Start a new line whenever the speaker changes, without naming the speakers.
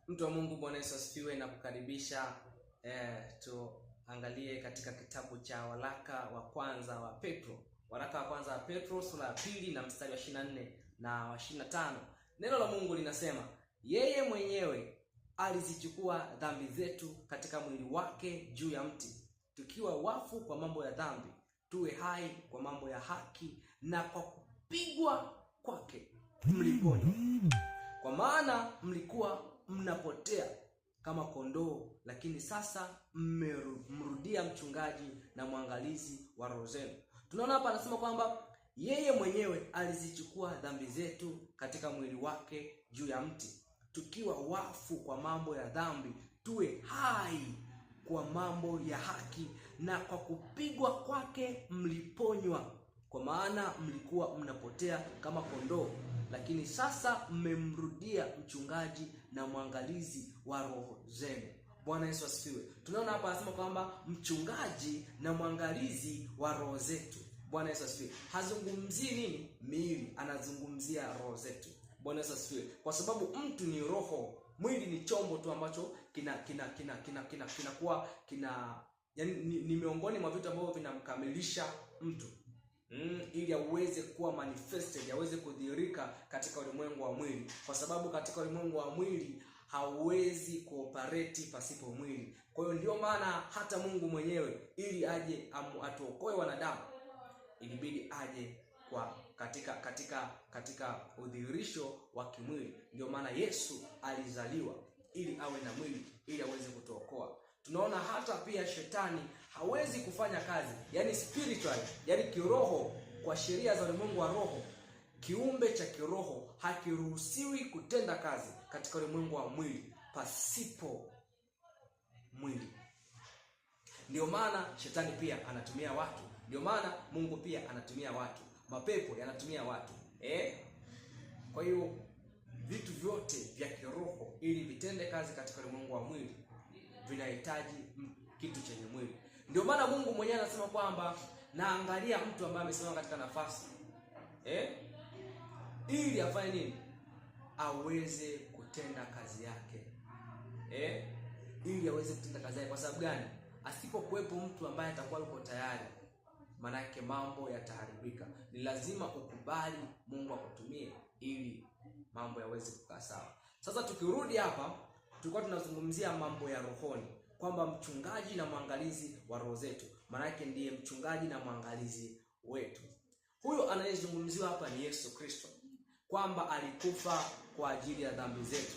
Mtu wa Mungu, Bwana Yesu asifiwe, na kukaribisha tuangalie katika kitabu cha waraka wa kwanza wa Petro. Waraka wa kwanza wa Petro sura ya 2 na mstari wa 24 na wa 25. Neno la Mungu linasema, yeye mwenyewe alizichukua dhambi zetu katika mwili wake juu ya mti, tukiwa wafu kwa mambo ya dhambi, tuwe hai kwa mambo ya haki, na kwa kupigwa kwake mliponywa. Kwa maana mlikuwa mnapotea kama kondoo, lakini sasa mmemrudia mchungaji na mwangalizi wa roho zenu. Tunaona hapa anasema kwamba yeye mwenyewe alizichukua dhambi zetu katika mwili wake juu ya mti, tukiwa wafu kwa mambo ya dhambi, tuwe hai kwa mambo ya haki, na kwa kupigwa kwake mliponywa. Kwa maana mlikuwa mnapotea kama kondoo, lakini sasa mmemrudia mchungaji na mwangalizi wa roho zenu. Bwana Yesu asifiwe. Tunaona hapa anasema kwamba mchungaji na mwangalizi wa roho zetu. Bwana Yesu asifiwe. Hazungumzii nini? Miili, anazungumzia roho zetu. Bwana Yesu asifiwe. Kwa sababu mtu ni roho, mwili ni chombo tu ambacho kinakuwa yani ni miongoni mwa vitu ambavyo vinamkamilisha mtu. Ili aweze kuwa manifested, aweze kudhihirika katika ulimwengu wa mwili, kwa sababu katika ulimwengu wa mwili hauwezi kuoperate pasipo mwili. Kwa hiyo ndio maana hata Mungu mwenyewe ili aje atuokoe wanadamu, ilibidi aje kwa katika udhihirisho wa kimwili. Ndio maana Yesu alizaliwa ili awe na mwili, ili aweze kutuokoa. Tunaona hata pia shetani hawezi kufanya kazi, yani spiritual, yani kiroho, kwa sheria za ulimwengu wa roho. Kiumbe cha kiroho hakiruhusiwi kutenda kazi katika ulimwengu wa mwili pasipo mwili. Ndio maana shetani pia anatumia watu, ndio maana Mungu pia anatumia watu, mapepo yanatumia watu. Kwa hiyo vitu vyote vya kiroho ili vitende kazi katika ulimwengu wa mwili vinahitaji kitu chenye mwili. Ndio maana Mungu mwenyewe anasema kwamba naangalia mtu ambaye amesimama katika nafasi ili afanye nini? Aweze kutenda kazi yake. Ili aweze kutenda kazi yake. Kwa sababu gani? Asipokuwepo mtu ambaye atakuwa yuko tayari, maana yake mambo yataharibika. Ni lazima ukubali Mungu akutumie ili mambo yaweze kukaa sawa. Sasa tukirudi hapa, tulikuwa tunazungumzia mambo ya rohoni, kwamba mchungaji na mwangalizi wa roho zetu, maana yake ndiye mchungaji na mwangalizi wetu. Huyo anayezungumziwa hapa ni Yesu Kristo, kwamba alikufa kwa ajili ya dhambi zetu.